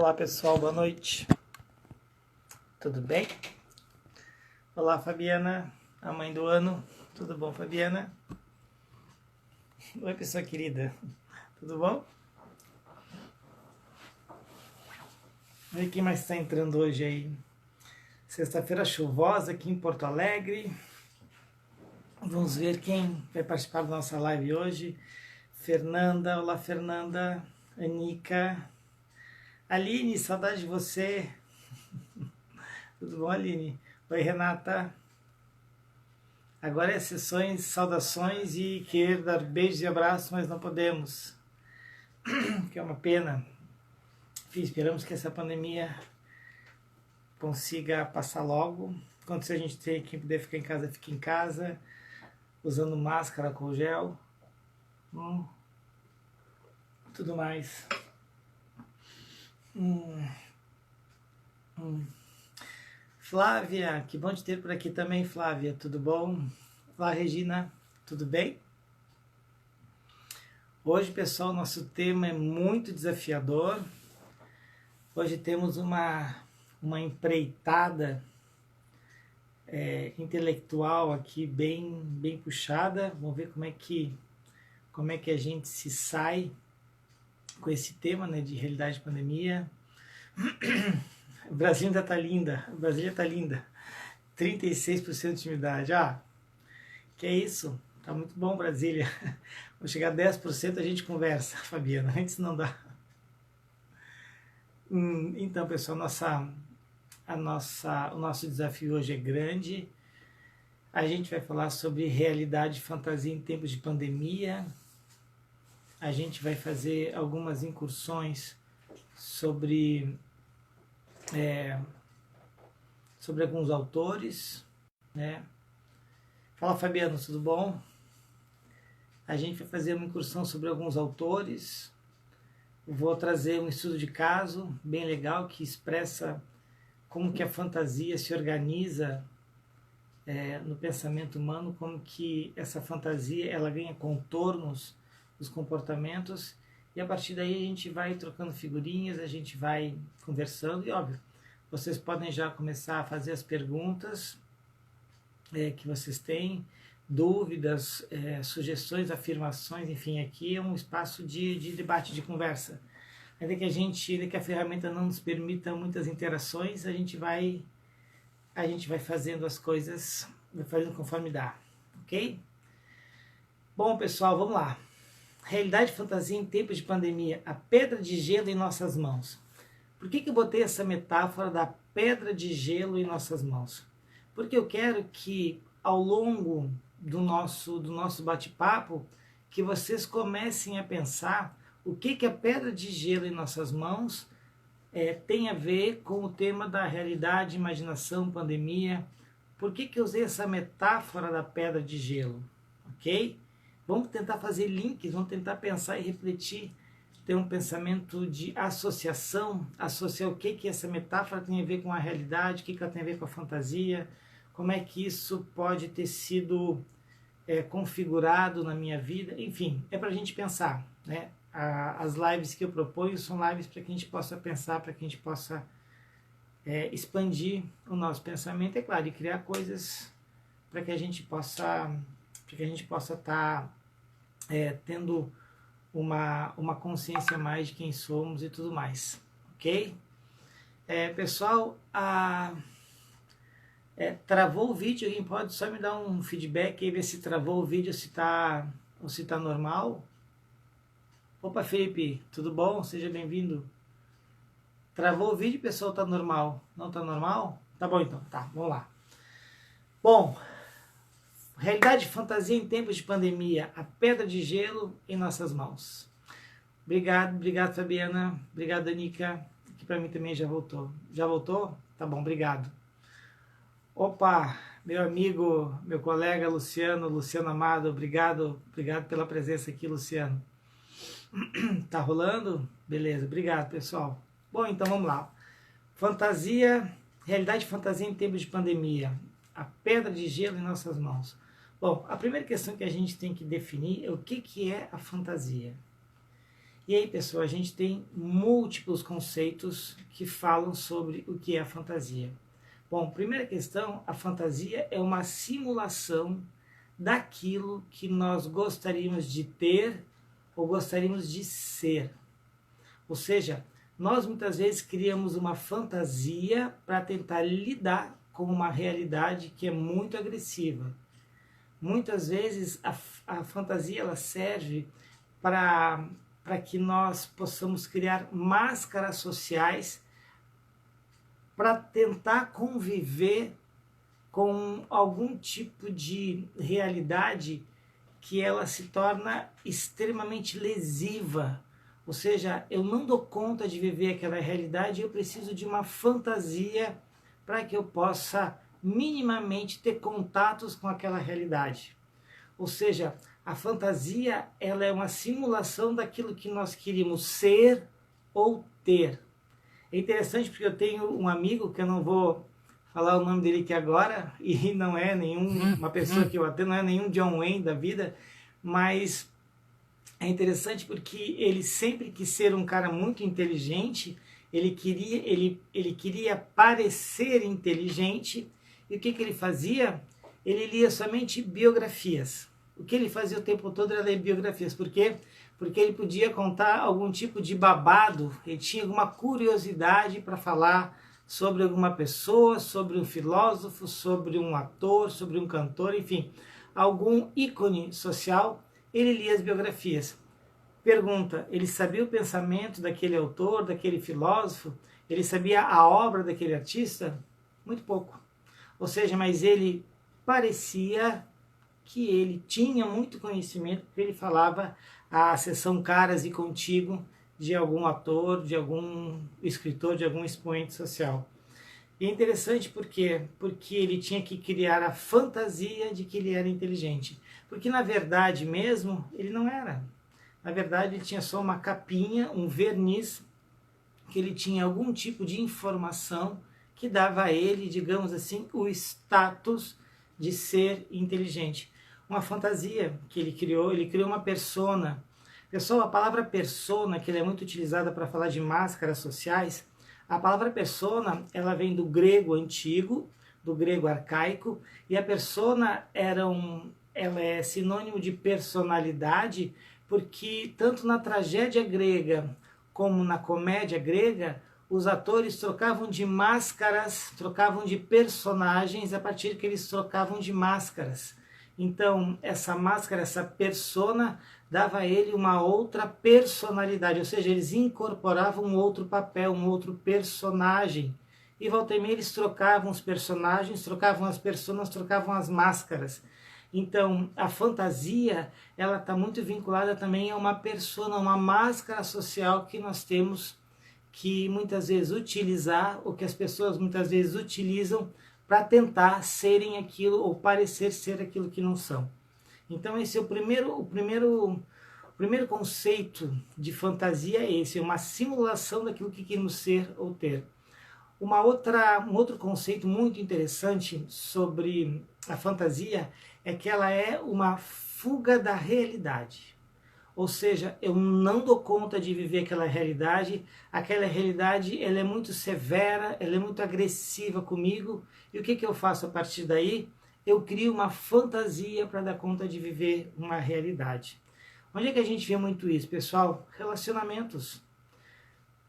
Olá pessoal, boa noite. Tudo bem? Olá Fabiana, a mãe do ano. Tudo bom, Fabiana? Oi pessoa querida, tudo bom? Vê quem mais está entrando hoje aí. Sexta-feira chuvosa aqui em Porto Alegre. Vamos ver quem vai participar da nossa live hoje. Fernanda, olá Fernanda, Anica, Aline, saudade de você. Tudo bom, Aline? Oi, Renata. Agora é sessões, saudações e querer dar beijos e abraços, mas não podemos, que é uma pena. Enfim, esperamos que essa pandemia consiga passar logo. Quando a gente tem que poder ficar em casa, fique em casa, usando máscara com gel, tudo mais. Flávia, que bom te ter por aqui também, Flávia, tudo bom? Olá, Regina, tudo bem? Hoje, pessoal, nosso tema é muito desafiador. Hoje temos uma empreitada intelectual aqui bem puxada. Vamos ver como é que a gente se sai com esse tema, né, de realidade de pandemia. O Brasil ainda tá linda, Brasília tá linda. 36% de umidade. Que é isso? Tá muito bom, Brasília. Vou chegar a 10%, a gente conversa, Fabiana. Antes não dá. Então, pessoal, o nosso desafio hoje é grande. A gente vai falar sobre realidade e fantasia em tempos de pandemia. A gente vai fazer algumas incursões sobre alguns autores, né? Fala, Fabiano, tudo bom? A gente vai fazer uma incursão sobre alguns autores. Vou trazer um estudo de caso bem legal que expressa como que a fantasia se organiza no pensamento humano, como que essa fantasia ela ganha contornos dos comportamentos, e a partir daí a gente vai trocando figurinhas, a gente vai conversando, e óbvio, vocês podem já começar a fazer as perguntas que vocês têm, dúvidas, sugestões, afirmações, enfim, aqui é um espaço de debate, de conversa. Ainda que a ferramenta não nos permita muitas interações, a gente vai fazendo as coisas, vai fazendo conforme dá, ok? Bom, pessoal, vamos lá. Realidade e fantasia em tempos de pandemia, a pedra de gelo em nossas mãos. Por que eu botei essa metáfora da pedra de gelo em nossas mãos? Porque eu quero que ao longo do nosso bate-papo, que vocês comecem a pensar o que a pedra de gelo em nossas mãos tem a ver com o tema da realidade, imaginação, pandemia. Por que eu usei essa metáfora da pedra de gelo? Ok? Vamos tentar fazer links, vamos tentar pensar e refletir, ter um pensamento de associação, associar o que essa metáfora tem a ver com a realidade, o que ela tem a ver com a fantasia, como é que isso pode ter sido configurado na minha vida, enfim, é para a gente pensar, né? As lives que eu proponho são lives para que a gente possa pensar, para que a gente possa expandir o nosso pensamento, é claro, e criar coisas para que a gente possa estar tendo uma consciência mais de quem somos e tudo mais, ok? Pessoal, travou o vídeo, alguém pode só me dar um feedback e ver se travou o vídeo, se tá normal? Opa, Felipe, tudo bom? Seja bem-vindo. Travou o vídeo, pessoal, tá normal? Não tá normal? Tá bom então, tá, vamos lá. Bom, realidade e fantasia em tempos de pandemia, a pedra de gelo em nossas mãos. Obrigado Fabiana, obrigado Anica, que para mim também já voltou. Já voltou? Tá bom, obrigado. Opa, meu amigo, meu colega Luciano Amado, obrigado pela presença aqui, Luciano. Tá rolando? Beleza, obrigado pessoal. Bom, então vamos lá. Realidade e fantasia em tempos de pandemia, a pedra de gelo em nossas mãos. Bom, a primeira questão que a gente tem que definir é o que é a fantasia. E aí, pessoal, a gente tem múltiplos conceitos que falam sobre o que é a fantasia. Bom, primeira questão, a fantasia é uma simulação daquilo que nós gostaríamos de ter ou gostaríamos de ser. Ou seja, nós muitas vezes criamos uma fantasia para tentar lidar com uma realidade que é muito agressiva. Muitas vezes a fantasia ela serve para que nós possamos criar máscaras sociais para tentar conviver com algum tipo de realidade que ela se torna extremamente lesiva. Ou seja, eu não dou conta de viver aquela realidade, eu preciso de uma fantasia para que eu possa minimamente ter contatos com aquela realidade. Ou seja, a fantasia ela é uma simulação daquilo que nós queríamos ser ou ter. É interessante porque eu tenho um amigo, que eu não vou falar o nome dele aqui agora, e não é uma pessoa que eu atendo, não é nenhum John Wayne da vida, mas é interessante porque ele sempre quis ser um cara muito inteligente, ele queria parecer inteligente, e o que ele fazia? Ele lia somente biografias. O que ele fazia o tempo todo era ler biografias. Por quê? Porque ele podia contar algum tipo de babado, ele tinha alguma curiosidade para falar sobre alguma pessoa, sobre um filósofo, sobre um ator, sobre um cantor, enfim, algum ícone social, ele lia as biografias. Pergunta, ele sabia o pensamento daquele autor, daquele filósofo? Ele sabia a obra daquele artista? Muito pouco. Ou seja, mas ele parecia que ele tinha muito conhecimento, porque ele falava a sessão Caras e Contigo de algum ator, de algum escritor, de algum expoente social. E é interessante porque ele tinha que criar a fantasia de que ele era inteligente. Porque na verdade mesmo, ele não era. Na verdade ele tinha só uma capinha, um verniz, que ele tinha algum tipo de informação que dava a ele, digamos assim, o status de ser inteligente. Uma fantasia que ele criou uma persona. Pessoal, a palavra persona, que ela é muito utilizada para falar de máscaras sociais, a palavra persona, ela vem do grego antigo, do grego arcaico, e a persona ela é sinônimo de personalidade, porque tanto na tragédia grega como na comédia grega, os atores trocavam de máscaras, trocavam de personagens a partir que eles trocavam de máscaras. Então, essa máscara, essa persona, dava a ele uma outra personalidade, ou seja, eles incorporavam um outro papel, um outro personagem. E volta e meia eles trocavam os personagens, trocavam as personas, trocavam as máscaras. Então, a fantasia, ela está muito vinculada também a uma persona, uma máscara social que nós temos que muitas vezes utilizar, ou que as pessoas muitas vezes utilizam para tentar serem aquilo ou parecer ser aquilo que não são. Então esse é o primeiro conceito de fantasia, é esse, é uma simulação daquilo que queremos ser ou ter. Um outro conceito muito interessante sobre a fantasia é que ela é uma fuga da realidade. Ou seja, eu não dou conta de viver aquela realidade ela é muito severa, ela é muito agressiva comigo, e o que eu faço a partir daí? Eu crio uma fantasia para dar conta de viver uma realidade. Onde é que a gente vê muito isso, pessoal? Relacionamentos.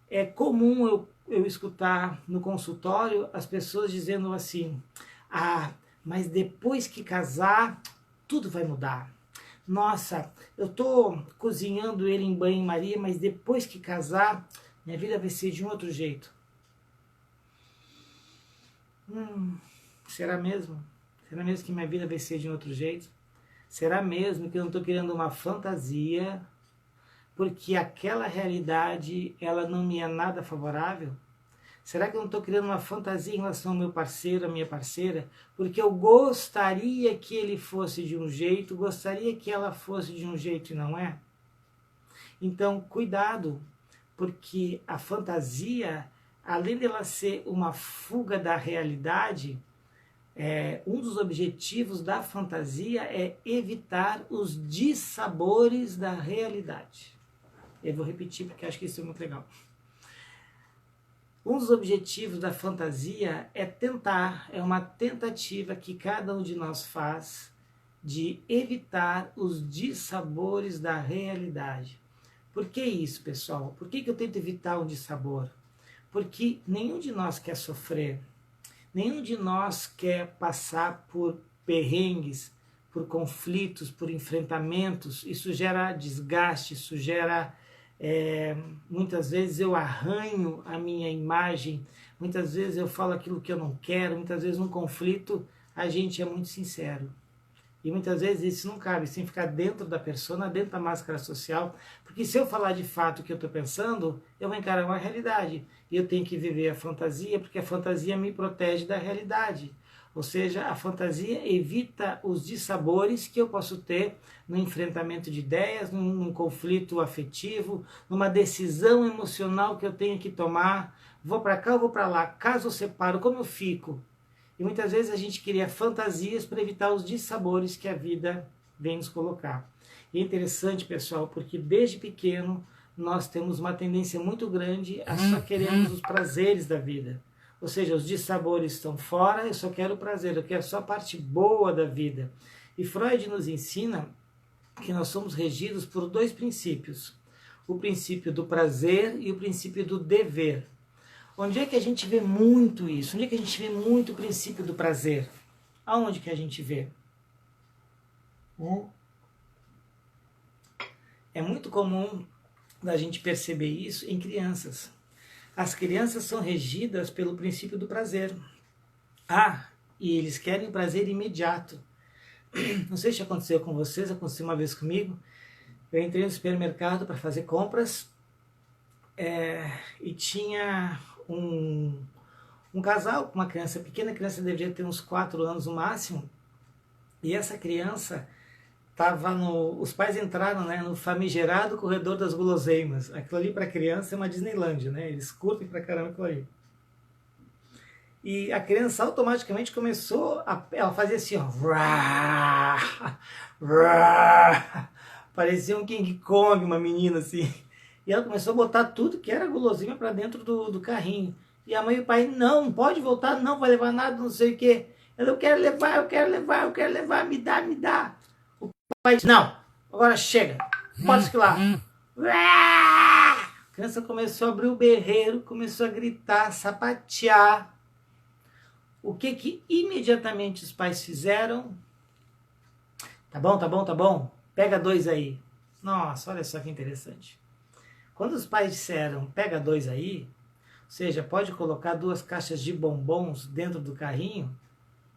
É comum eu escutar no consultório as pessoas dizendo assim, mas depois que casar, tudo vai mudar. Nossa, eu estou cozinhando ele em banho-maria, mas depois que casar, minha vida vai ser de um outro jeito. Será mesmo? Será mesmo que minha vida vai ser de um outro jeito? Será mesmo que eu não estou criando uma fantasia porque aquela realidade ela não me é nada favorável? Será que eu não estou criando uma fantasia em relação ao meu parceiro, à minha parceira, porque eu gostaria que ele fosse de um jeito, gostaria que ela fosse de um jeito e não é? Então, cuidado, porque a fantasia, além dela ser uma fuga da realidade, um dos objetivos da fantasia é evitar os dissabores da realidade. Eu vou repetir porque acho que isso é muito legal. Um dos objetivos da fantasia é uma tentativa que cada um de nós faz de evitar os dissabores da realidade. Por que isso, pessoal? Por que eu tento evitar o dissabor? Porque nenhum de nós quer sofrer, nenhum de nós quer passar por perrengues, por conflitos, por enfrentamentos. Isso gera desgaste, isso gera... muitas vezes eu arranho a minha imagem, muitas vezes eu falo aquilo que eu não quero, muitas vezes num conflito a gente é muito sincero. E muitas vezes isso não cabe, sem ficar dentro da persona, dentro da máscara social, porque se eu falar de fato o que eu estou pensando, eu vou encarar uma realidade. E eu tenho que viver a fantasia, porque a fantasia me protege da realidade. Ou seja, a fantasia evita os dissabores que eu posso ter no enfrentamento de ideias, num conflito afetivo, numa decisão emocional que eu tenho que tomar. Vou para cá ou vou para lá? Caso eu separo, como eu fico? E muitas vezes a gente cria fantasias para evitar os dissabores que a vida vem nos colocar. E é interessante, pessoal, porque desde pequeno nós temos uma tendência muito grande a só queremos os prazeres da vida. Ou seja, os dissabores estão fora, eu só quero o prazer, eu quero só a parte boa da vida. E Freud nos ensina que nós somos regidos por dois princípios. O princípio do prazer e o princípio do dever. Onde é que a gente vê muito isso? Onde é que a gente vê muito o princípio do prazer? Aonde que a gente vê? É muito comum da gente perceber isso em crianças. As crianças são regidas pelo princípio do prazer. E eles querem o prazer imediato. Não sei se aconteceu com vocês, aconteceu uma vez comigo. Eu entrei no supermercado para fazer compras e tinha um casal com uma criança pequena, a criança deveria ter uns 4 anos no máximo, e essa criança estava os pais entraram, né, no famigerado corredor das guloseimas. Aquilo ali para criança é uma Disneylândia, né? Eles curtem pra caramba aquilo ali. E a criança automaticamente começou ela fazia assim, ó, parecia um King Kong, uma menina assim. E ela começou a botar tudo que era guloseima para dentro do carrinho. E a mãe e o pai, não pode voltar, não vai levar nada, não sei o quê. Ela, eu quero levar, me dá. O pai disse, não, agora chega, pode esquilar. A criança começou a abrir o berreiro, começou a gritar, sapatear. O que imediatamente os pais fizeram? Tá bom, pega 2 aí. Nossa, olha só que interessante. Quando os pais disseram, pega 2 aí, ou seja, pode colocar 2 caixas de bombons dentro do carrinho,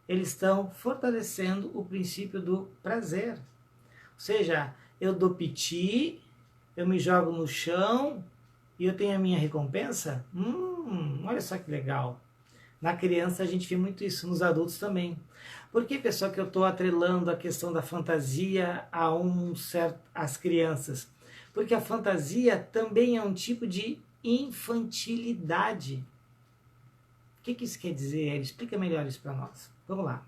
eles estão fortalecendo o princípio do prazer. Ou seja, eu dou piti, eu me jogo no chão e eu tenho a minha recompensa? Olha só que legal. Na criança a gente vê muito isso, nos adultos também. Por que, pessoal, que eu estou atrelando a questão da fantasia às crianças? Porque a fantasia também é um tipo de infantilidade. O que isso quer dizer? Explica melhor isso para nós. Vamos lá.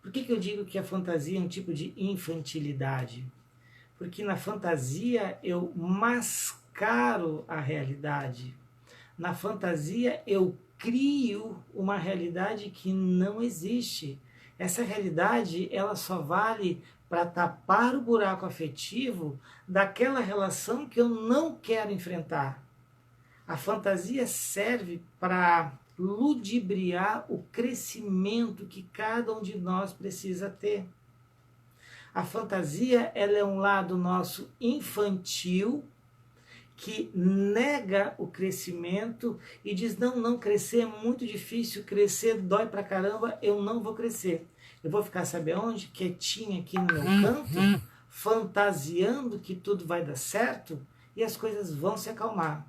Por que eu digo que a fantasia é um tipo de infantilidade? Porque na fantasia eu mascaro a realidade. Na fantasia eu crio uma realidade que não existe. Essa realidade ela só vale para tapar o buraco afetivo daquela relação que eu não quero enfrentar. A fantasia serve para ludibriar o crescimento que cada um de nós precisa ter. A fantasia ela é um lado nosso infantil que nega o crescimento e diz, não, crescer é muito difícil, crescer dói pra caramba, eu não vou crescer. Eu vou ficar, sabe onde? Quietinha aqui no meu canto, fantasiando que tudo vai dar certo e as coisas vão se acalmar.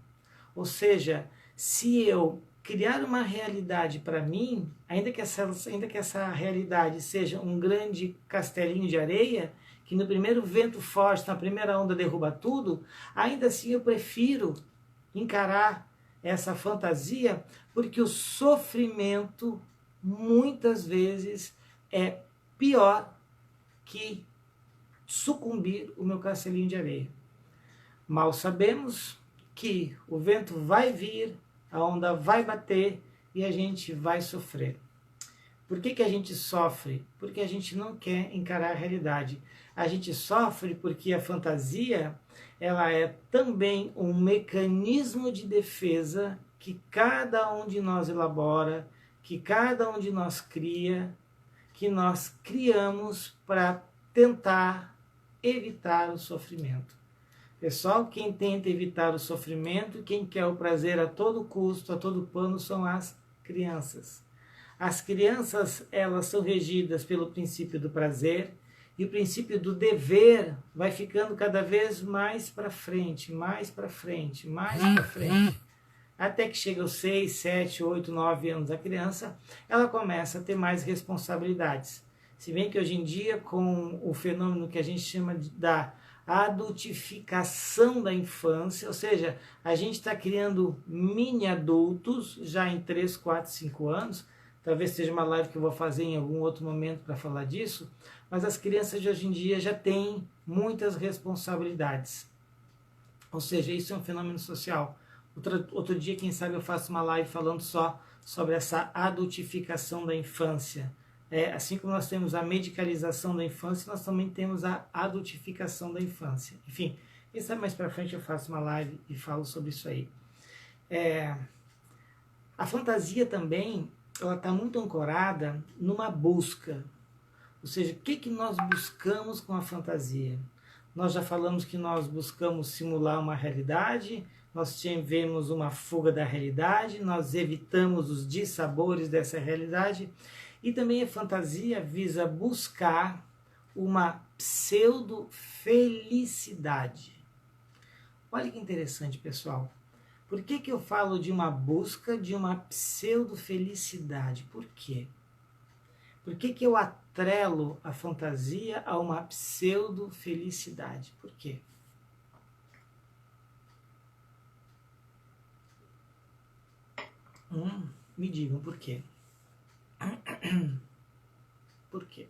Ou seja, se eu criar uma realidade para mim, ainda que essa realidade seja um grande castelinho de areia, que no primeiro vento forte, na primeira onda derruba tudo, ainda assim eu prefiro encarar essa fantasia, porque o sofrimento muitas vezes é pior que sucumbir o meu castelinho de areia. Mal sabemos que o vento vai vir, a onda vai bater e a gente vai sofrer. Por que a gente sofre? Porque a gente não quer encarar a realidade. A gente sofre porque a fantasia, ela é também um mecanismo de defesa que cada um de nós elabora, que cada um de nós cria, que nós criamos para tentar evitar o sofrimento. Pessoal, quem tenta evitar o sofrimento, quem quer o prazer a todo custo, a todo pano, são as crianças. As crianças, elas são regidas pelo princípio do prazer, e o princípio do dever vai ficando cada vez mais para frente, mais para frente, mais para frente. Até que chega aos 6, 7, 8, 9 anos da criança, ela começa a ter mais responsabilidades. Se bem que hoje em dia, com o fenômeno que a gente chama da adultificação da infância, ou seja, a gente está criando mini adultos já em 3, 4, 5 anos, talvez seja uma live que eu vou fazer em algum outro momento para falar disso, mas as crianças de hoje em dia já têm muitas responsabilidades. Ou seja, isso é um fenômeno social. Outro dia, quem sabe, eu faço uma live falando só sobre essa adultificação da infância. Assim como nós temos a medicalização da infância, nós também temos a adultificação da infância. Enfim, quem sabe mais para frente eu faço uma live e falo sobre isso aí. A fantasia também, ela está muito ancorada numa busca. Ou seja, o que nós buscamos com a fantasia? Nós já falamos que nós buscamos simular uma realidade, nós tivemos uma fuga da realidade, nós evitamos os dissabores dessa realidade, e também a fantasia visa buscar uma pseudo-felicidade. Olha que interessante, pessoal. Por que eu falo de uma busca de uma pseudo-felicidade? Por quê? Por que eu atrelo a fantasia a uma pseudo-felicidade? Por quê? Me digam por quê. Por quê?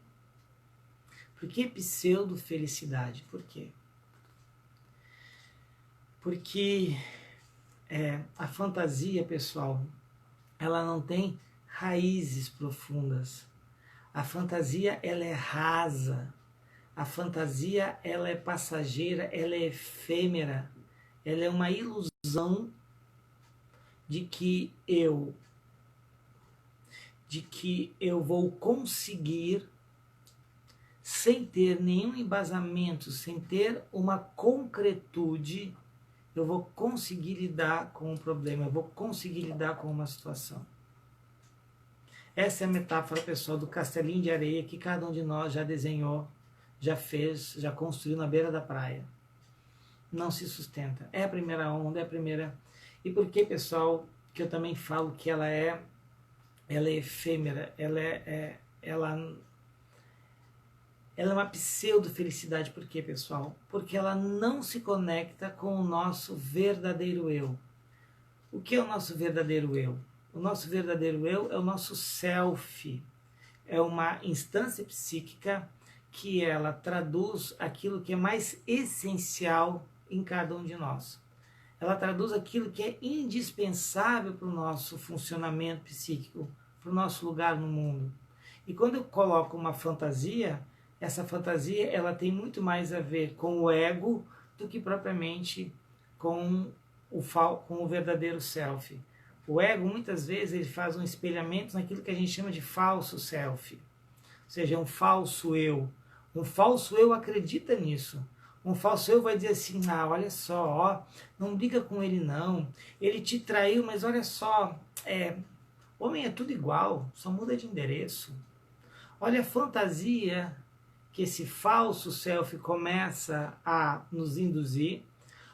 Por que pseudo-felicidade? Por quê? Porque a fantasia, pessoal, ela não tem raízes profundas. A fantasia, ela é rasa. A fantasia, ela é passageira, ela é efêmera. Ela é uma ilusão de que eu vou conseguir, sem ter nenhum embasamento, sem ter uma concretude, eu vou conseguir lidar com um problema, eu vou conseguir lidar com uma situação. Essa é a metáfora, pessoal, do castelinho de areia que cada um de nós já desenhou, já fez, já construiu na beira da praia. Não se sustenta. É a primeira onda, é a primeira... E por que, pessoal, que eu também falo que ela é efêmera, ela é uma pseudo-felicidade. Por quê, pessoal? Porque ela não se conecta com o nosso verdadeiro eu. O que é o nosso verdadeiro eu? O nosso verdadeiro eu é o nosso self. É uma instância psíquica que ela traduz aquilo que é mais essencial em cada um de nós. Ela traduz aquilo que é indispensável para o nosso funcionamento psíquico, para o nosso lugar no mundo. E quando eu coloco uma fantasia, essa fantasia ela tem muito mais a ver com o ego do que propriamente com o verdadeiro self. O ego, muitas vezes, ele faz um espelhamento naquilo que a gente chama de falso self. Ou seja, um falso eu. Um falso eu acredita nisso. Um falso eu vai dizer assim, olha só, ó, não briga com ele não, ele te traiu, mas olha só, homem é tudo igual, só muda de endereço. Olha a fantasia que esse falso self começa a nos induzir.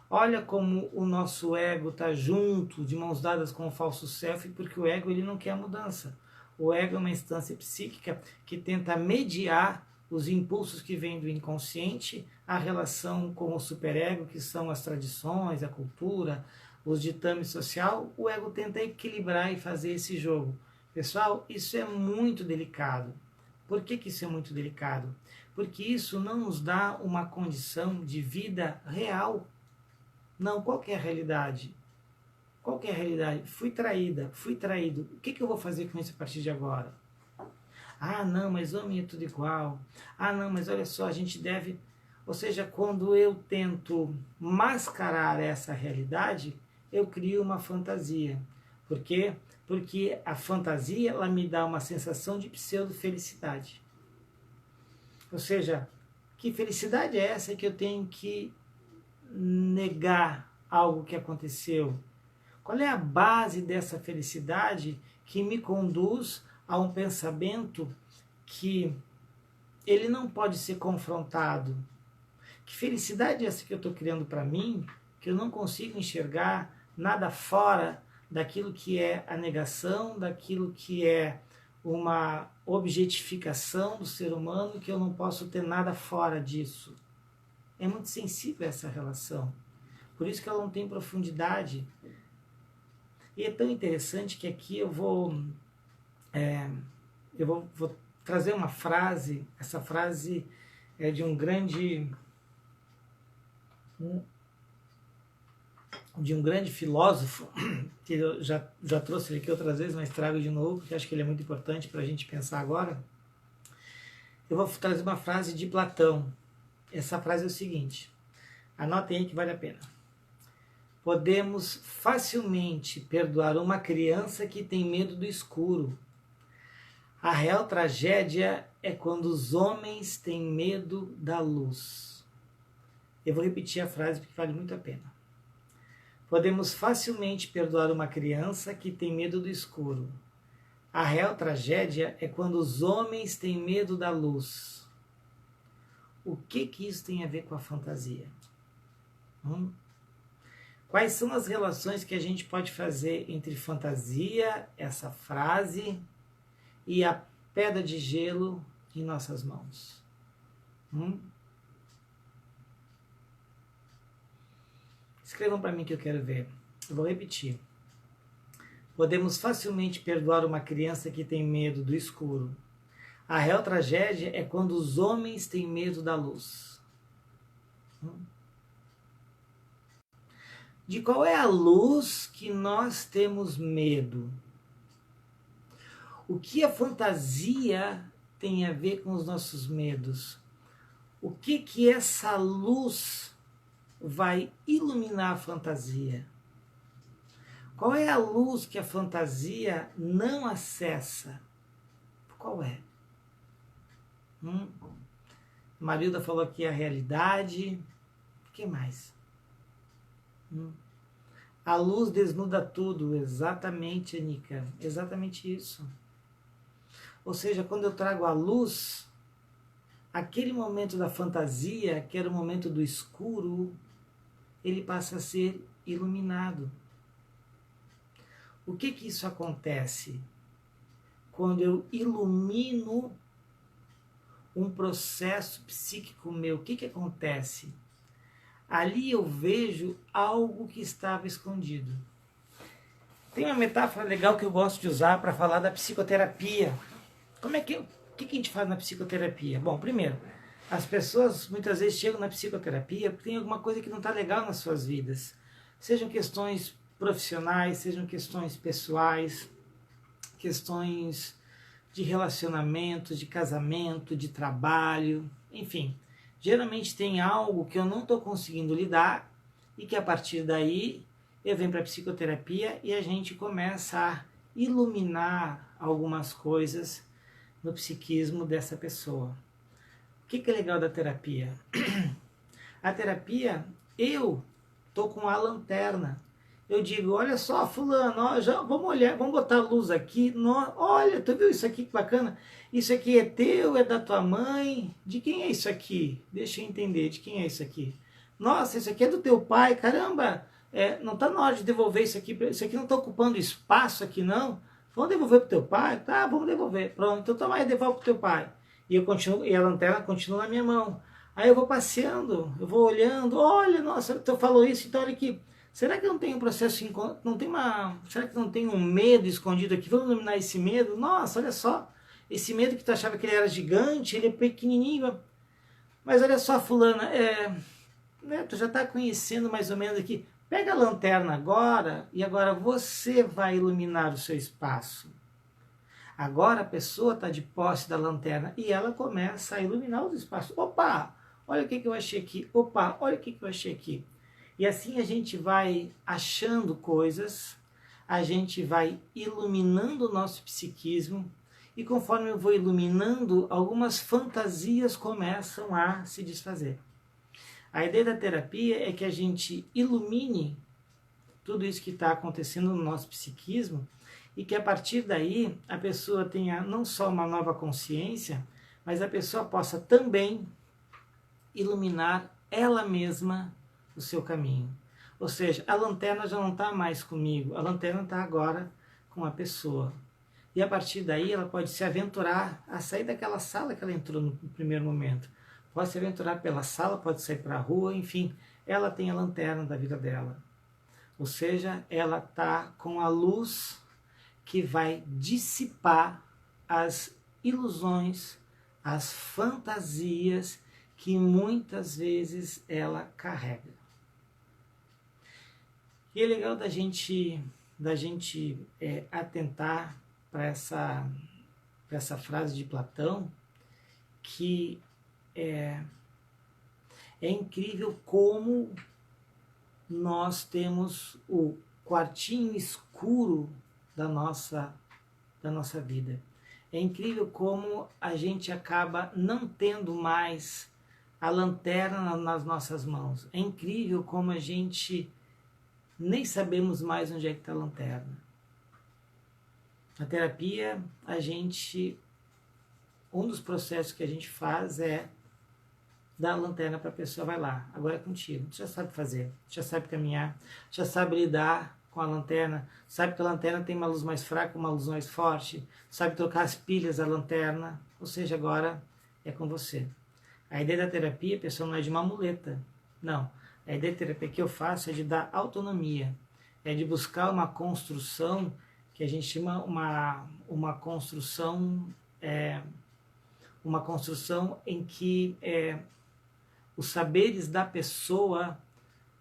Olha como o nosso ego está junto, de mãos dadas com o falso self, porque o ego ele não quer mudança. O ego é uma instância psíquica que tenta mediar os impulsos que vêm do inconsciente, a relação com o superego, que são as tradições, a cultura, os ditames social. O ego tenta equilibrar e fazer esse jogo. Pessoal, isso é muito delicado. Por que isso é muito delicado? Porque isso não nos dá uma condição de vida real. Não, qual que é a realidade? Qual que é a realidade? Fui traída, fui traído. O que eu vou fazer com isso a partir de agora? Ah, não, mas homem é tudo igual. Ah, não, mas olha só, a gente deve... Ou seja, quando eu tento mascarar essa realidade, eu crio uma fantasia. Por quê? Porque a fantasia, ela me dá uma sensação de pseudo-felicidade. Ou seja, que felicidade é essa que eu tenho que negar algo que aconteceu? Qual é a base dessa felicidade que me conduz a um pensamento que ele não pode ser confrontado? Que felicidade é essa que eu estou criando para mim, que eu não consigo enxergar nada fora daquilo que é a negação, daquilo que é uma objetificação do ser humano, que eu não posso ter nada fora disso? É muito sensível essa relação. Por isso que ela não tem profundidade. E é tão interessante que aqui eu vou trazer uma frase. Essa frase é de um grande filósofo, que eu já trouxe ele aqui outras vezes, mas trago de novo, porque acho que ele é muito importante para a gente pensar agora. Eu vou trazer uma frase de Platão. Essa frase é o seguinte, anotem aí que vale a pena. Podemos facilmente perdoar uma criança que tem medo do escuro. A real tragédia é quando os homens têm medo da luz. Eu vou repetir a frase porque vale muito a pena. Podemos facilmente perdoar uma criança que tem medo do escuro. A real tragédia é quando os homens têm medo da luz. O que isso tem a ver com a fantasia? Quais são as relações que a gente pode fazer entre fantasia, essa frase, e a pedra de gelo em nossas mãos? Escrevam para mim que eu quero ver. Eu vou repetir. Podemos facilmente perdoar uma criança que tem medo do escuro. A real tragédia é quando os homens têm medo da luz. De qual é a luz que nós temos medo? O que a fantasia tem a ver com os nossos medos? O que essa luz vai iluminar a fantasia? Qual é a luz que a fantasia não acessa? Qual é? Marilda falou aqui a realidade. O que mais? A luz desnuda tudo. Exatamente, Anica. Exatamente isso. Ou seja, quando eu trago a luz, aquele momento da fantasia, que era o momento do escuro, ele passa a ser iluminado. O que isso acontece? Quando eu ilumino um processo psíquico meu, o que acontece? Ali eu vejo algo que estava escondido. Tem uma metáfora legal que eu gosto de usar para falar da psicoterapia. O que a gente faz na psicoterapia? Bom, primeiro, as pessoas muitas vezes chegam na psicoterapia porque tem alguma coisa que não está legal nas suas vidas. Sejam questões profissionais, sejam questões pessoais, questões de relacionamento, de casamento, de trabalho, enfim. Geralmente tem algo que eu não estou conseguindo lidar e que a partir daí eu venho para a psicoterapia e a gente começa a iluminar algumas coisas no psiquismo dessa pessoa. O que é legal da terapia? A terapia, eu estou com a lanterna. Eu digo, olha só, fulano, ó, vamos olhar, vamos botar a luz aqui. Olha, tu viu isso aqui que bacana? Isso aqui é teu, é da tua mãe? De quem é isso aqui? Deixa eu entender, de quem é isso aqui? Nossa, isso aqui é do teu pai, caramba, não está na hora de devolver isso aqui não está ocupando espaço aqui não? Vamos devolver para o teu pai? Tá, vamos devolver. Pronto, então toma aí, devolve para o teu pai. E a lanterna continua na minha mão. Aí eu vou passeando, eu vou olhando, olha, nossa, tu falou isso, então olha aqui. Será que não tem um processo, será que não tem um medo escondido aqui? Vamos iluminar esse medo? Nossa, olha só, esse medo que tu achava que ele era gigante, ele é pequenininho. Mas olha só, fulana, né, tu já está conhecendo mais ou menos aqui. Pega a lanterna agora e agora você vai iluminar o seu espaço. Agora a pessoa está de posse da lanterna e ela começa a iluminar os espaços. Opa, olha o que eu achei aqui. Opa, olha o que eu achei aqui. E assim a gente vai achando coisas, a gente vai iluminando o nosso psiquismo e conforme eu vou iluminando, algumas fantasias começam a se desfazer. A ideia da terapia é que a gente ilumine tudo isso que está acontecendo no nosso psiquismo e que a partir daí a pessoa tenha não só uma nova consciência, mas a pessoa possa também iluminar ela mesma o seu caminho. Ou seja, a lanterna já não está mais comigo, a lanterna está agora com a pessoa. E a partir daí ela pode se aventurar a sair daquela sala que ela entrou no primeiro momento. Pode se aventurar pela sala, pode sair para a rua, enfim, ela tem a lanterna da vida dela. Ou seja, ela está com a luz que vai dissipar as ilusões, as fantasias que muitas vezes ela carrega. E é legal da gente atentar para essa frase de Platão, que é incrível como nós temos o quartinho escuro da nossa vida. É incrível como a gente acaba não tendo mais a lanterna nas nossas mãos. É incrível como a gente nem sabemos mais onde é que está a lanterna. Na terapia, um dos processos que a gente faz é dar a lanterna para a pessoa, vai lá, agora é contigo. Tu já sabe fazer, já sabe caminhar, já sabe lidar com a lanterna, sabe que a lanterna tem uma luz mais fraca, uma luz mais forte, sabe trocar as pilhas da lanterna, ou seja, agora é com você. A ideia da terapia, pessoal, não é de uma muleta, não. A ideia da terapia que eu faço é de dar autonomia, é de buscar uma construção que a gente chama uma construção em que os saberes da pessoa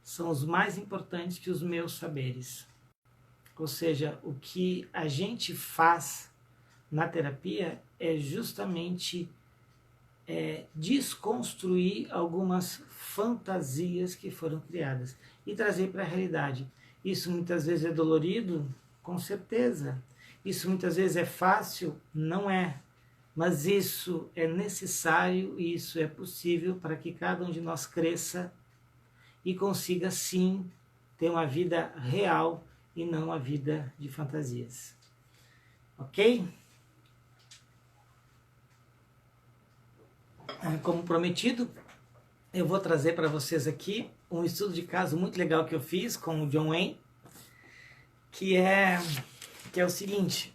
são os mais importantes que os meus saberes. Ou seja, o que a gente faz na terapia é justamente desconstruir algumas fantasias que foram criadas e trazer para a realidade. Isso muitas vezes é dolorido? Com certeza. Isso muitas vezes é fácil? Não é. Mas isso é necessário e isso é possível para que cada um de nós cresça e consiga sim ter uma vida real e não uma vida de fantasias. Ok? Como prometido, eu vou trazer para vocês aqui um estudo de caso muito legal que eu fiz com o John Wayne, que é o seguinte.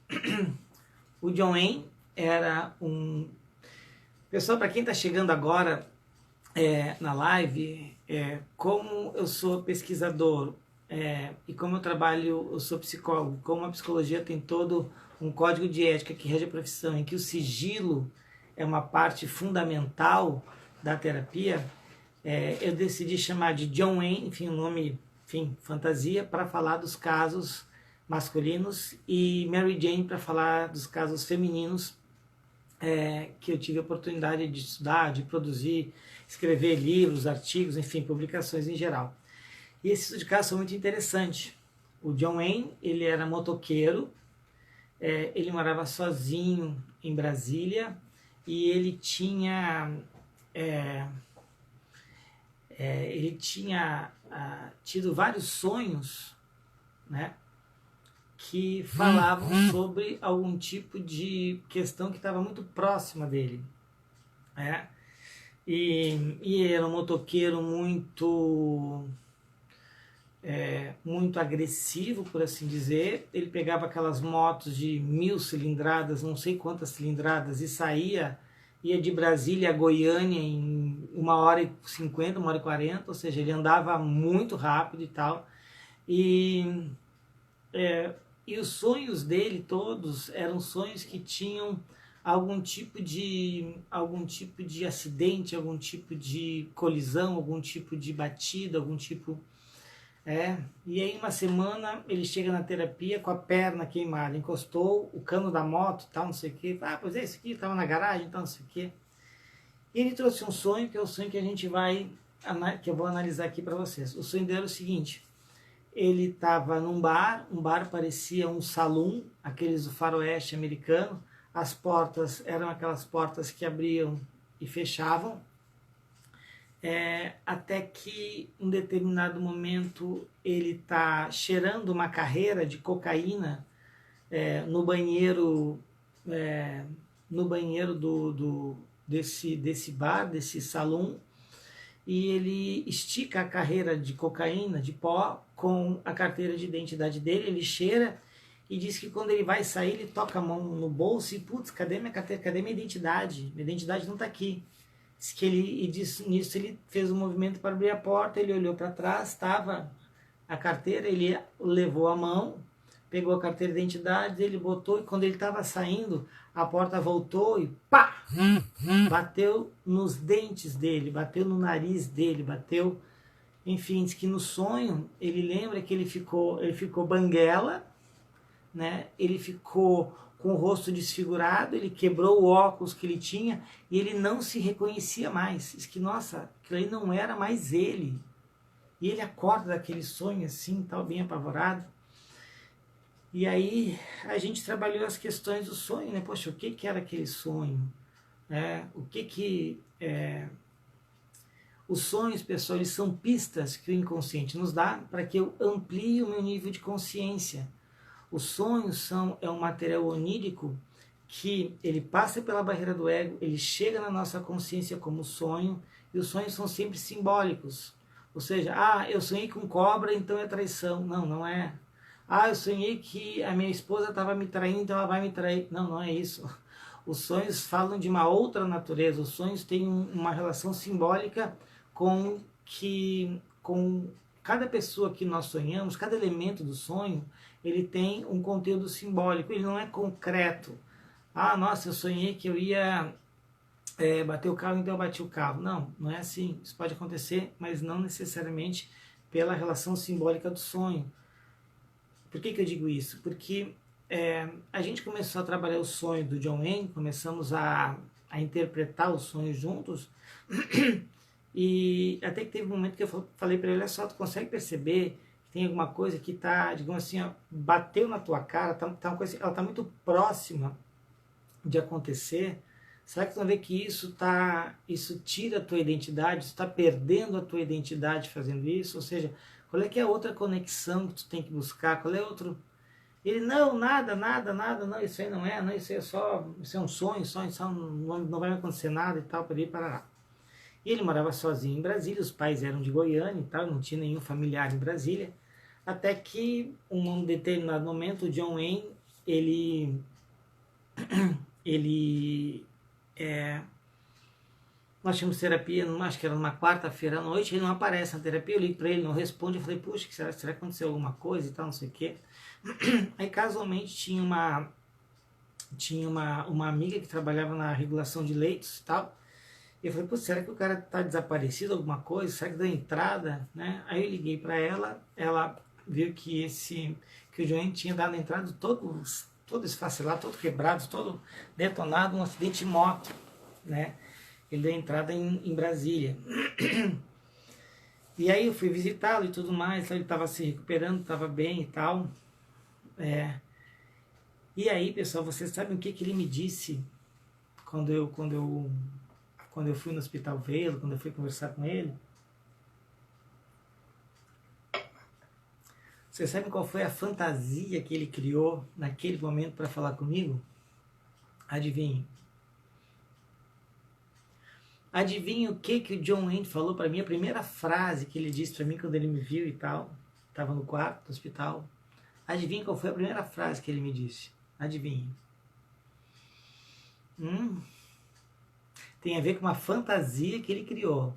O John Wayne era um... Pessoal, para quem está chegando agora na live, como eu sou pesquisador e como eu sou psicólogo, como a psicologia tem todo um código de ética que rege a profissão, em que o sigilo é uma parte fundamental da terapia, eu decidi chamar de John Wayne, enfim, um nome, fantasia, para falar dos casos masculinos e Mary Jane para falar dos casos femininos que eu tive a oportunidade de estudar, de produzir, escrever livros, artigos, enfim, publicações em geral. E esse estudo de caso foi muito interessante. O John Wayne, ele era motoqueiro, ele morava sozinho em Brasília e ele tinha tido vários sonhos, né, que falavam sobre algum tipo de questão que estava muito próxima dele. E ele era um motoqueiro muito agressivo, por assim dizer. Ele pegava aquelas motos de 1000 cilindradas, não sei quantas cilindradas, e ia de Brasília a Goiânia em 1h50, 1h40, ou seja, ele andava muito rápido e tal. E os sonhos dele todos eram sonhos que tinham algum tipo de acidente, algum tipo de colisão, algum tipo de batida, algum tipo... E aí uma semana ele chega na terapia com a perna queimada, encostou o cano da moto, tal, não sei o que, pois é, esse aqui estava na garagem, tal, não sei o que. E ele trouxe um sonho, que é o sonho que que eu vou analisar aqui para vocês. O sonho dele era o seguinte: ele estava num bar, um bar parecia um saloon, aqueles do faroeste americano, as portas eram aquelas portas que abriam e fechavam, até que em determinado momento ele está cheirando uma carreira de cocaína no banheiro desse bar, desse salão, e ele estica a carreira de cocaína, de pó, com a carteira de identidade dele, ele cheira e diz que quando ele vai sair, ele toca a mão no bolso e, putz, cadê minha carteira, cadê minha identidade? Minha identidade não está aqui. Nisso ele fez um movimento para abrir a porta, ele olhou para trás, estava a carteira, ele levou a mão, pegou a carteira de identidade, ele botou, e quando ele estava saindo, a porta voltou e pá! Bateu nos dentes dele, bateu no nariz dele, bateu... Enfim, diz que no sonho, ele lembra que ele ficou banguela, né? Ele ficou com o rosto desfigurado, ele quebrou o óculos que ele tinha e ele não se reconhecia mais. Diz que, nossa, aquilo aí não era mais ele. E ele acorda daquele sonho assim, tal, bem apavorado. E aí a gente trabalhou as questões do sonho, né? Poxa, o que era aquele sonho? Os sonhos, pessoal, eles são pistas que o inconsciente nos dá para que eu amplie o meu nível de consciência. Os sonhos é um material onírico que ele passa pela barreira do ego, ele chega na nossa consciência como sonho, e os sonhos são sempre simbólicos. Ou seja, eu sonhei com cobra, então é traição. Não, não é. Eu sonhei que a minha esposa estava me traindo, então ela vai me trair. Não, não é isso. Os sonhos falam de uma outra natureza. Os sonhos têm uma relação simbólica com cada pessoa que nós sonhamos, cada elemento do sonho, ele tem um conteúdo simbólico, ele não é concreto. Nossa, eu sonhei que eu ia bater o carro, então eu bati o carro. Não, não é assim. Isso pode acontecer, mas não necessariamente pela relação simbólica do sonho. Por que eu digo isso? Porque a gente começou a trabalhar o sonho do John Wayne, começamos a interpretar os sonhos juntos, e até que teve um momento que eu falei para ele: olha só, tu consegue perceber que tem alguma coisa que está, digamos assim, bateu na tua cara, uma coisa, ela está muito próxima de acontecer. Será que tu vai ver que isso tira a tua identidade, tu está perdendo a tua identidade fazendo isso? Ou seja, qual é que é a outra conexão que tu tem que buscar? Qual é outro... Ele, não, nada, não, isso aí não, isso aí isso é um sonho, não vai acontecer nada e tal, para ir para lá. E ele morava sozinho em Brasília, os pais eram de Goiânia e tal, não tinha nenhum familiar em Brasília, até que um determinado momento o John Wayne, nós tínhamos terapia, acho que era numa quarta-feira à noite, ele não aparece na terapia, eu ligo para ele, não responde, eu falei: puxa, será que aconteceu alguma coisa e tal, não sei o quê. Aí casualmente tinha uma amiga que trabalhava na regulação de leitos e tal, e eu falei: pô, será que o cara está desaparecido, alguma coisa, será que deu entrada, né? Aí eu liguei para ela viu que o John tinha dado entrada todo esfacelado, todo quebrado, todo detonado, um acidente de moto, né? Ele deu entrada em Brasília. E aí eu fui visitá-lo e tudo mais, ele estava se recuperando, estava bem e tal. E aí, pessoal, vocês sabem o que ele me disse quando eu fui no hospital vê-lo, quando eu fui conversar com ele? Vocês sabem qual foi a fantasia que ele criou naquele momento para falar comigo? Adivinhe. Adivinhe o que o John Wayne falou para mim, a primeira frase que ele disse para mim quando ele me viu e tal, estava no quarto do hospital. Adivinhe qual foi a primeira frase que ele me disse? Adivinhe. Tem a ver com uma fantasia que ele criou.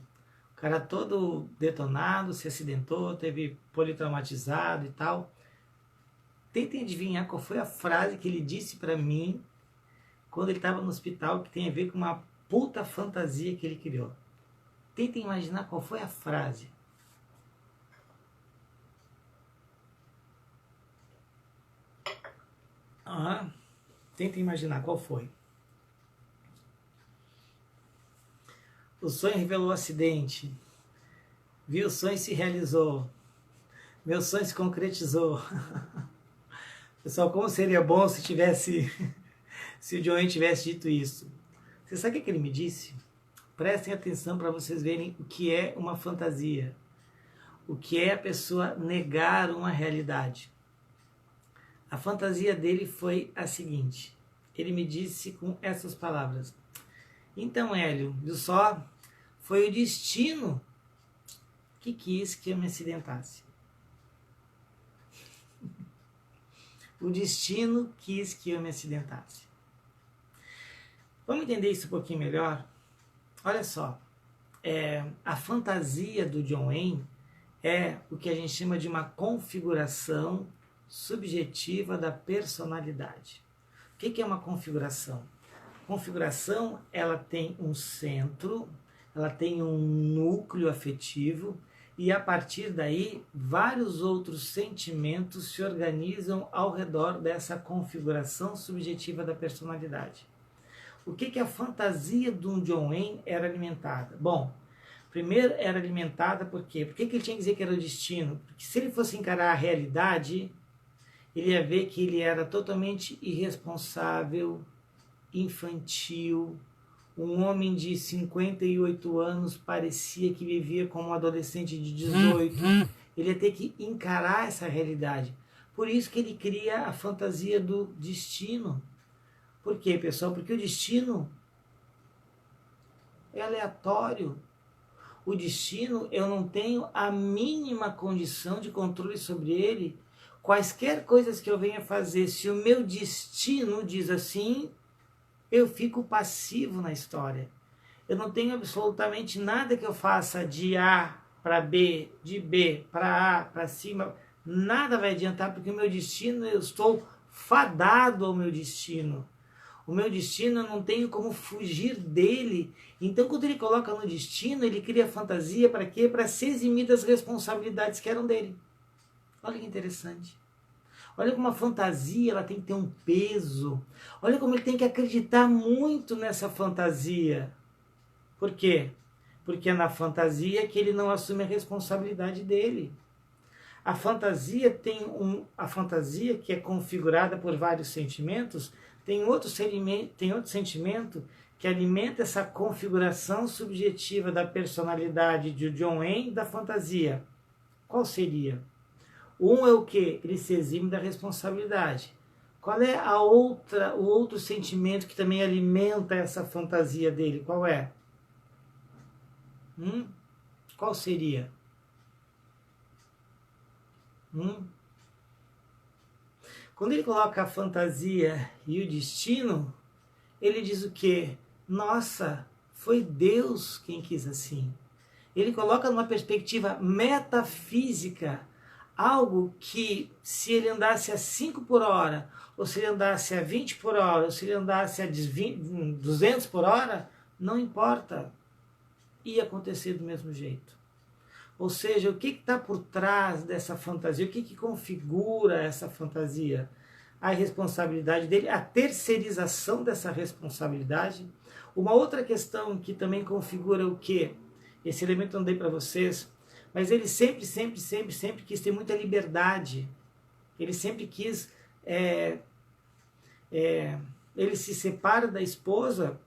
O cara todo detonado, se acidentou, teve politraumatizado e tal. Tentem adivinhar qual foi a frase que ele disse para mim quando ele estava no hospital, que tem a ver com uma puta fantasia que ele criou. Tenta imaginar qual foi a frase. Tenta imaginar qual foi. O sonho revelou o acidente. Viu, o sonho se realizou. Meu sonho se concretizou. Pessoal, como seria bom se o John Wayne tivesse dito isso. Você sabe o que ele me disse? Prestem atenção para vocês verem o que é uma fantasia. O que é a pessoa negar uma realidade. A fantasia dele foi a seguinte. Ele me disse com essas palavras. Então, Hélio, viu só? Foi o destino que quis que eu me acidentasse. O destino quis que eu me acidentasse. Vamos entender isso um pouquinho melhor? Olha só, a fantasia do John Wayne é o que a gente chama de uma configuração subjetiva da personalidade. O que é uma configuração? Configuração, ela tem um centro, ela tem um núcleo afetivo e a partir daí vários outros sentimentos se organizam ao redor dessa configuração subjetiva da personalidade. O que a fantasia do John Wayne era alimentada? Bom, primeiro era alimentada por quê? Por que ele tinha que dizer que era o destino? Porque se ele fosse encarar a realidade, ele ia ver que ele era totalmente irresponsável, infantil, um homem de 58 anos parecia que vivia como um adolescente de 18. Ele ia ter que encarar essa realidade. Por isso que ele cria a fantasia do destino. Por quê, pessoal? Porque o destino é aleatório. O destino, eu não tenho a mínima condição de controle sobre ele. Quaisquer coisas que eu venha fazer, se o meu destino diz assim, eu fico passivo na história. Eu não tenho absolutamente nada que eu faça de A para B, de B para A, para cima. Nada vai adiantar, porque o meu destino, eu estou fadado ao meu destino. O meu destino, eu não tenho como fugir dele. Então, quando ele coloca no destino, ele cria fantasia para quê? Para se eximir das responsabilidades que eram dele. Olha que interessante. Olha como a fantasia ela tem que ter um peso. Olha como ele tem que acreditar muito nessa fantasia. Por quê? Porque é na fantasia que ele não assume a responsabilidade dele. A fantasia a fantasia que é configurada por vários sentimentos, tem outro sentimento que alimenta essa configuração subjetiva da personalidade de John Wayne da fantasia. Qual seria? Um é o quê? Ele se exime da responsabilidade. Qual é o outro sentimento que também alimenta essa fantasia dele? Qual é? Qual seria? Quando ele coloca a fantasia e o destino, ele diz o quê? Nossa, foi Deus quem quis assim. Ele coloca numa perspectiva metafísica algo que, se ele andasse a 5 por hora, ou se ele andasse a 20 por hora, ou se ele andasse a 200 por hora, não importa. Ia acontecer do mesmo jeito. Ou seja, o que está por trás dessa fantasia? O que configura essa fantasia? A responsabilidade dele, a terceirização dessa responsabilidade. Uma outra questão que também configura o quê? Esse elemento eu não dei para vocês, mas ele sempre quis ter muita liberdade. Ele sempre quis... ele se separa da esposa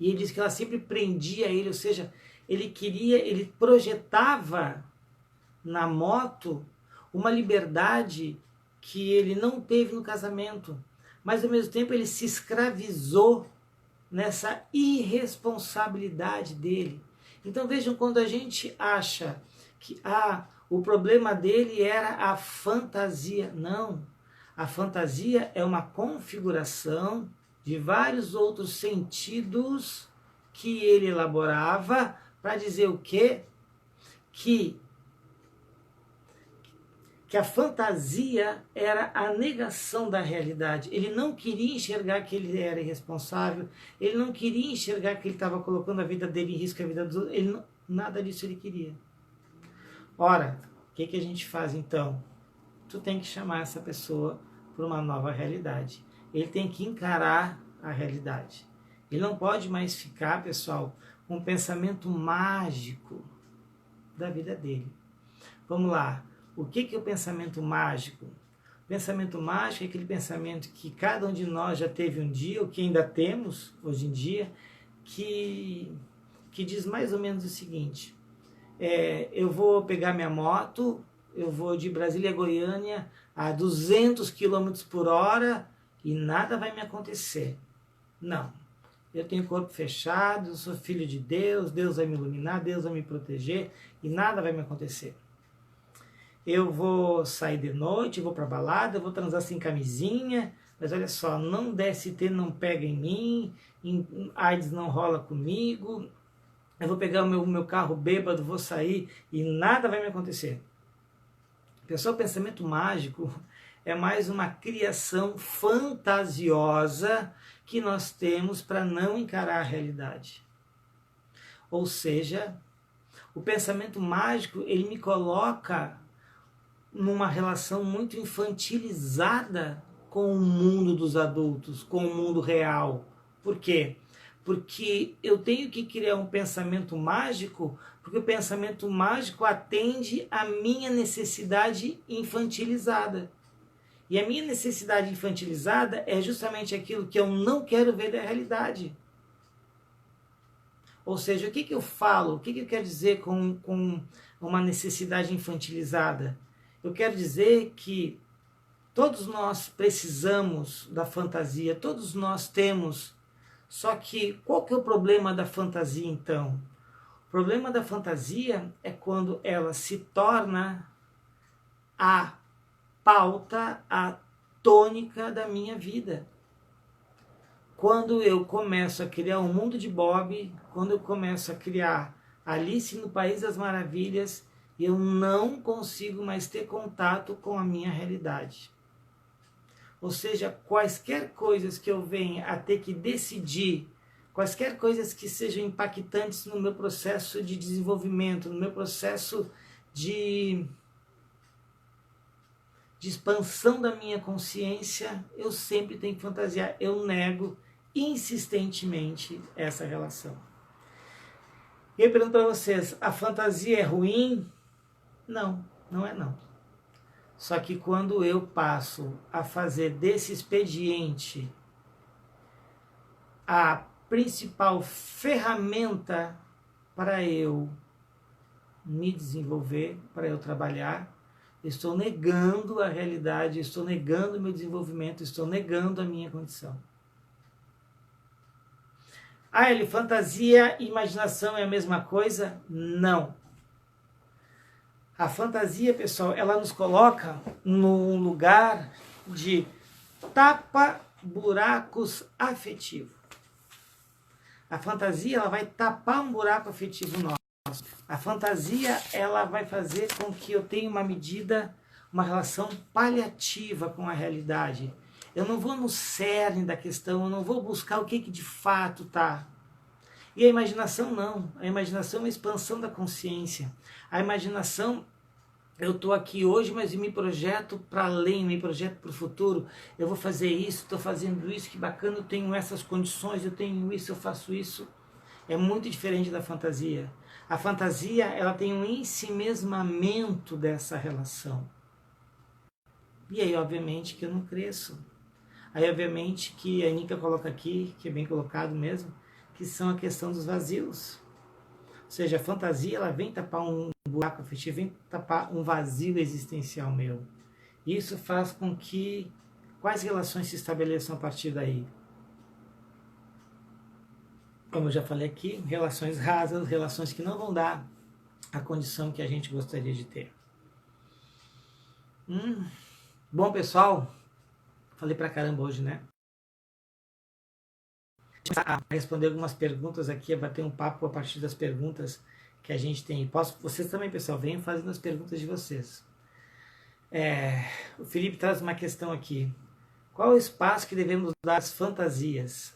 e ele diz que ela sempre prendia ele, ou seja, ele projetava na moto uma liberdade que ele não teve no casamento, mas ao mesmo tempo ele se escravizou nessa irresponsabilidade dele. Então vejam, quando a gente acha que o problema dele era a fantasia, não. A fantasia é uma configuração de vários outros sentidos que ele elaborava para dizer o quê? Que que a fantasia era a negação da realidade. Ele não queria enxergar que ele era irresponsável, ele não queria enxergar que ele estava colocando a vida dele em risco, a vida dos outros, nada disso ele queria. Ora, o que a gente faz então? Tu tem que chamar essa pessoa para uma nova realidade. Ele tem que encarar a realidade. Ele não pode mais ficar, pessoal, com um pensamento mágico da vida dele. Vamos lá. O que é o pensamento mágico? O pensamento mágico é aquele pensamento que cada um de nós já teve um dia, ou que ainda temos hoje em dia, que diz mais ou menos o seguinte: eu vou pegar minha moto, eu vou de Brasília a Goiânia a 200 km por hora e nada vai me acontecer. Não. Eu tenho corpo fechado, eu sou filho de Deus, Deus vai me iluminar, Deus vai me proteger e nada vai me acontecer. Eu vou sair de noite, eu vou pra balada, eu vou transar sem camisinha, mas olha só, não DST não pega em mim, AIDS não rola comigo, eu vou pegar o meu carro bêbado, vou sair e nada vai me acontecer. Pessoal, o pensamento mágico é mais uma criação fantasiosa que nós temos para não encarar a realidade. Ou seja, o pensamento mágico, ele me coloca numa relação muito infantilizada com o mundo dos adultos, com o mundo real. Por quê? Porque eu tenho que criar um pensamento mágico, porque o pensamento mágico atende à minha necessidade infantilizada. E a minha necessidade infantilizada é justamente aquilo que eu não quero ver da realidade. Ou seja, o que eu falo? O que eu quero dizer com uma necessidade infantilizada? Eu quero dizer que todos nós precisamos da fantasia, todos nós temos. Só que qual que é o problema da fantasia então? O problema da fantasia é quando ela se torna a pauta, a tônica da minha vida. Quando eu começo a criar um mundo de Bob, quando eu começo a criar Alice no País das Maravilhas, eu não consigo mais ter contato com a minha realidade. Ou seja, quaisquer coisas que eu venha a ter que decidir, quaisquer coisas que sejam impactantes no meu processo de desenvolvimento, no meu processo de expansão da minha consciência, eu sempre tenho que fantasiar. Eu nego insistentemente essa relação. E eu pergunto para vocês, a fantasia é ruim? Não, não é não. Só que quando eu passo a fazer desse expediente a principal ferramenta para eu me desenvolver, para eu trabalhar, estou negando a realidade, estou negando o meu desenvolvimento, estou negando a minha condição. Fantasia e imaginação é a mesma coisa? Não. A fantasia, pessoal, ela nos coloca num lugar de tapa-buracos afetivo. A fantasia, ela vai tapar um buraco afetivo nosso. A fantasia, ela vai fazer com que eu tenha uma medida, uma relação paliativa com a realidade. Eu não vou no cerne da questão, eu não vou buscar o que de fato está. E a imaginação não. A imaginação é uma expansão da consciência. A imaginação, eu estou aqui hoje, mas eu me projeto para além, me projeto para o futuro. Eu vou fazer isso, estou fazendo isso, que bacana, eu tenho essas condições, eu tenho isso, eu faço isso. É muito diferente da fantasia. A fantasia, ela tem um ensimesmamento dessa relação. E aí, obviamente, que eu não cresço. Aí, obviamente, que a Nica coloca aqui, que é bem colocado mesmo, que são a questão dos vazios. Ou seja, a fantasia, ela vem tapar um buraco afetivo, vem tapar um vazio existencial meu. Isso faz com que quais relações se estabeleçam a partir daí? Como eu já falei aqui, relações rasas, relações que não vão dar a condição que a gente gostaria de ter. Bom, pessoal, falei pra caramba hoje, né? A responder algumas perguntas aqui, a bater um papo a partir das perguntas que a gente tem. Vocês também, pessoal, venham fazendo as perguntas de vocês. O Felipe traz uma questão aqui. Qual é o espaço que devemos dar às fantasias?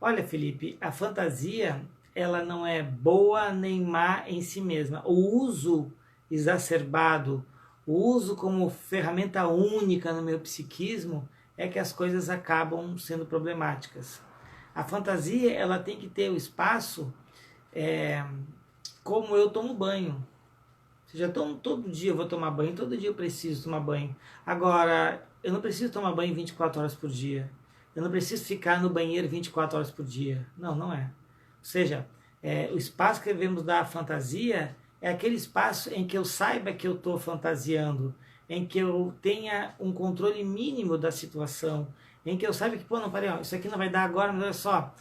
Olha, Felipe, a fantasia ela não é boa nem má em si mesma. O uso exacerbado, o uso como ferramenta única no meu psiquismo é que as coisas acabam sendo problemáticas. A fantasia ela tem que ter o espaço como eu tomo banho. Ou seja, todo dia eu vou tomar banho, todo dia eu preciso tomar banho. Agora, eu não preciso tomar banho 24 horas por dia. Eu não preciso ficar no banheiro 24 horas por dia. Não, não é. Ou seja, o espaço que devemos dar à fantasia é aquele espaço em que eu saiba que eu estou fantasiando, em que eu tenha um controle mínimo da situação, em que eu saiba que, pô, não, parei, isso aqui não vai dar agora, mas olha só,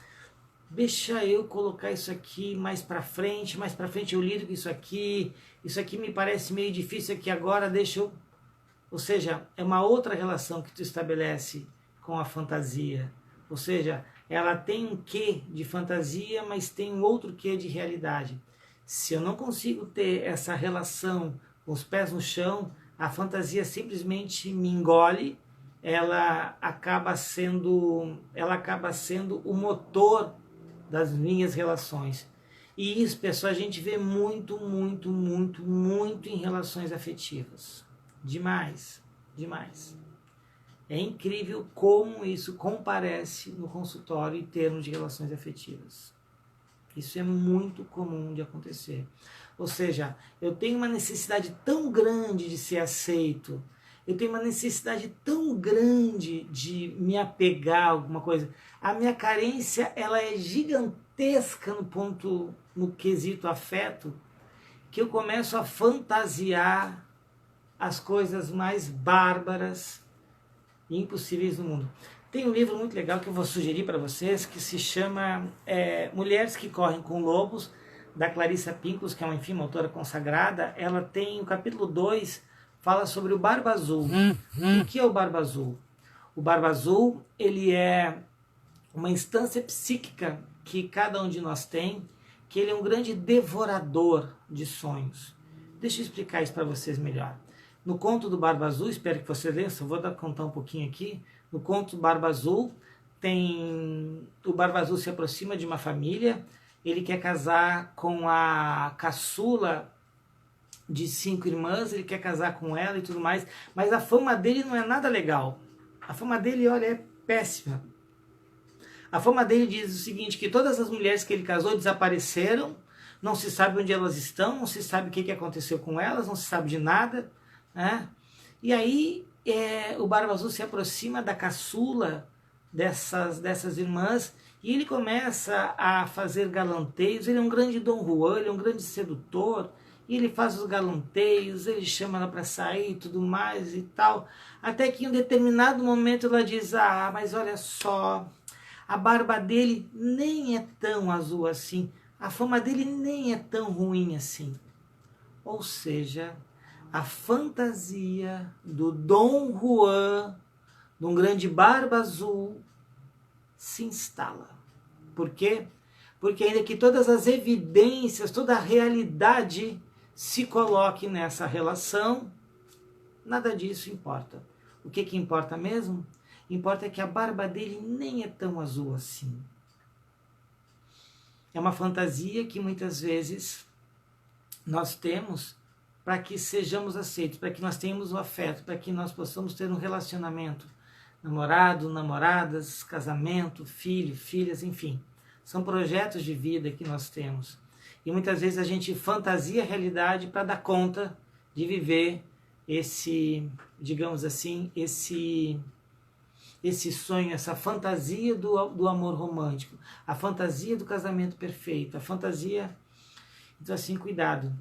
deixa eu colocar isso aqui mais para frente eu lido com isso aqui me parece meio difícil aqui agora, deixa eu... Ou seja, é uma outra relação que tu estabelece com a fantasia. Ou seja, ela tem um quê de fantasia, mas tem um outro quê de realidade. Se eu não consigo ter essa relação com os pés no chão, a fantasia simplesmente me engole, ela acaba sendo o motor das minhas relações. E isso, pessoal, a gente vê muito em relações afetivas. Demais, demais. É incrível como isso comparece no consultório em termos de relações afetivas. Isso é muito comum de acontecer. Ou seja, eu tenho uma necessidade tão grande de ser aceito, eu tenho uma necessidade tão grande de me apegar a alguma coisa. A minha carência ela é gigantesca no quesito afeto, que eu começo a fantasiar as coisas mais bárbaras e impossíveis do mundo. Tem um livro muito legal que eu vou sugerir para vocês, que se chama Mulheres que Correm com Lobos, da Clarissa Pinkola, que é uma autora consagrada. Ela tem o capítulo 2, fala sobre o Barba Azul. O que é o Barba Azul? O Barba Azul, ele é uma instância psíquica que cada um de nós tem, que ele é um grande devorador de sonhos. Deixa eu explicar isso para vocês melhor. No conto do Barba Azul, espero que vocês leiam, só vou contar um pouquinho aqui. No conto do Barba Azul, o Barba Azul se aproxima de uma família, ele quer casar com a caçula de 5 irmãs, ele quer casar com ela e tudo mais, mas a fama dele não é nada legal. A fama dele, olha, é péssima. A fama dele diz o seguinte, que todas as mulheres que ele casou desapareceram, não se sabe onde elas estão, não se sabe o que aconteceu com elas, não se sabe de nada, né? E aí o Barba Azul se aproxima da caçula dessas irmãs e ele começa a fazer galanteios. Ele é um grande Dom Juan, ele é um grande sedutor, e ele faz os galanteios, ele chama ela para sair e tudo mais e tal, até que em um determinado momento ela diz, mas olha só, a barba dele nem é tão azul assim, a fama dele nem é tão ruim assim. Ou seja, a fantasia do Dom Juan, de um grande Barba Azul, se instala. Por quê? Porque ainda que todas as evidências, toda a realidade se coloque nessa relação, nada disso importa. O que importa mesmo? Importa que a barba dele nem é tão azul assim. É uma fantasia que muitas vezes nós temos para que sejamos aceitos, para que nós tenhamos o afeto, para que nós possamos ter um relacionamento, namorado, namoradas, casamento, filho, filhas, enfim. São projetos de vida que nós temos. E muitas vezes a gente fantasia a realidade para dar conta de viver esse, digamos assim, esse sonho, essa fantasia do amor romântico, a fantasia do casamento perfeito, a fantasia... Então assim, cuidado,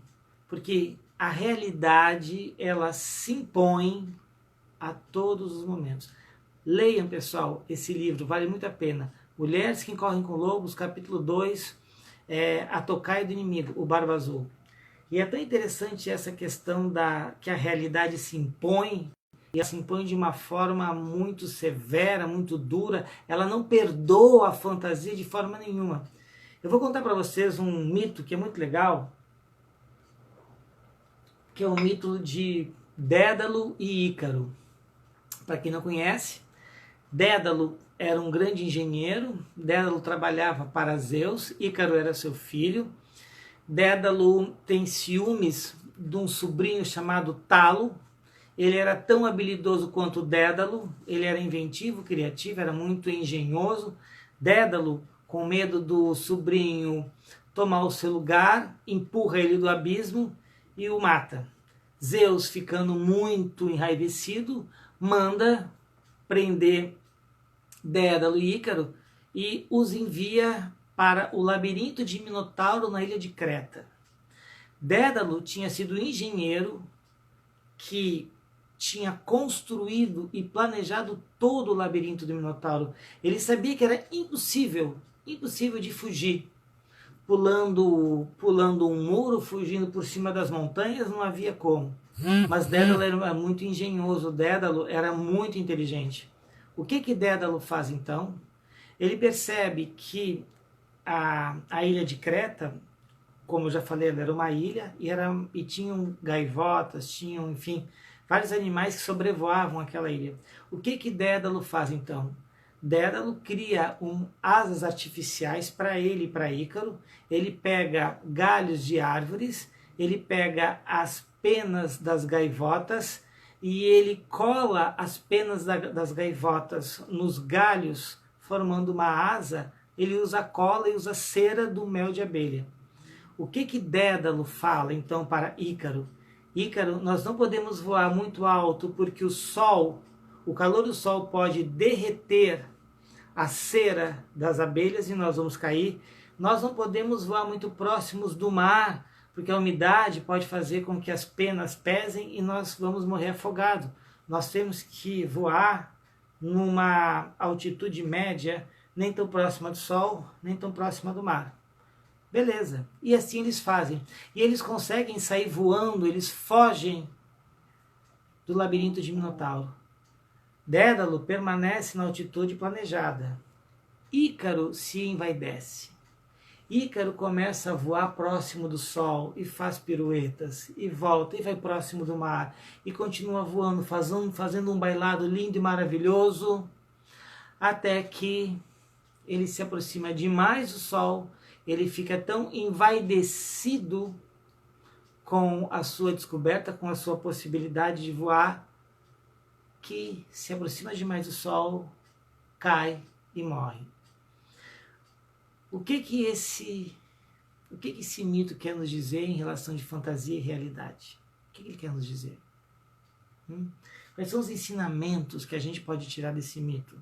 porque a realidade, ela se impõe a todos os momentos. Leiam, pessoal, esse livro, vale muito a pena. Mulheres que Correm com Lobos, capítulo 2, A Tocaia do Inimigo, o Barba Azul. E é tão interessante essa questão que a realidade se impõe, e ela se impõe de uma forma muito severa, muito dura, ela não perdoa a fantasia de forma nenhuma. Eu vou contar para vocês um mito que é muito legal, que é o mito Dédalo e Ícaro. Para quem não conhece, Dédalo era um grande engenheiro, Dédalo trabalhava para Zeus, Ícaro era seu filho. Dédalo tem ciúmes de um sobrinho chamado Talo. Ele era tão habilidoso quanto Dédalo, ele era inventivo, criativo, era muito engenhoso. Dédalo, com medo do sobrinho tomar o seu lugar, empurra ele do abismo e o mata. Zeus, ficando muito enraivecido, manda prender Dédalo e Ícaro e os envia para o labirinto de Minotauro na ilha de Creta. Dédalo tinha sido engenheiro que tinha construído e planejado todo o labirinto do Minotauro. Ele sabia que era impossível de fugir. Pulando um muro, fugindo por cima das montanhas, não havia como. Mas Dédalo era muito engenhoso, Dédalo era muito inteligente. O que Dédalo faz então? Ele percebe que a ilha de Creta, como eu já falei, ela era uma ilha e tinham gaivotas, tinham, enfim, vários animais que sobrevoavam aquela ilha. O que Dédalo faz então? Dédalo cria asas artificiais para ele e para Ícaro. Ele pega galhos de árvores, ele pega as penas das gaivotas e ele cola as penas das gaivotas nos galhos, formando uma asa. Ele usa cola e usa cera do mel de abelha. O que Dédalo fala então para Ícaro? Ícaro, nós não podemos voar muito alto porque o calor do sol pode derreter a cera das abelhas e nós vamos cair. Nós não podemos voar muito próximos do mar, porque a umidade pode fazer com que as penas pesem e nós vamos morrer afogados. Nós temos que voar numa altitude média, nem tão próxima do sol, nem tão próxima do mar. Beleza. E assim eles fazem. E eles conseguem sair voando, eles fogem do labirinto de Minotauro. Dédalo permanece na altitude planejada. Ícaro se envaidece. Ícaro começa a voar próximo do sol e faz piruetas, e volta e vai próximo do mar, e continua voando, fazendo um bailado lindo e maravilhoso, até que ele se aproxima demais do sol, ele fica tão envaidecido com a sua descoberta, com a sua possibilidade de voar, que se aproxima demais do sol, cai e morre. O que esse mito quer nos dizer em relação de fantasia e realidade? O que ele quer nos dizer? Quais são os ensinamentos que a gente pode tirar desse mito?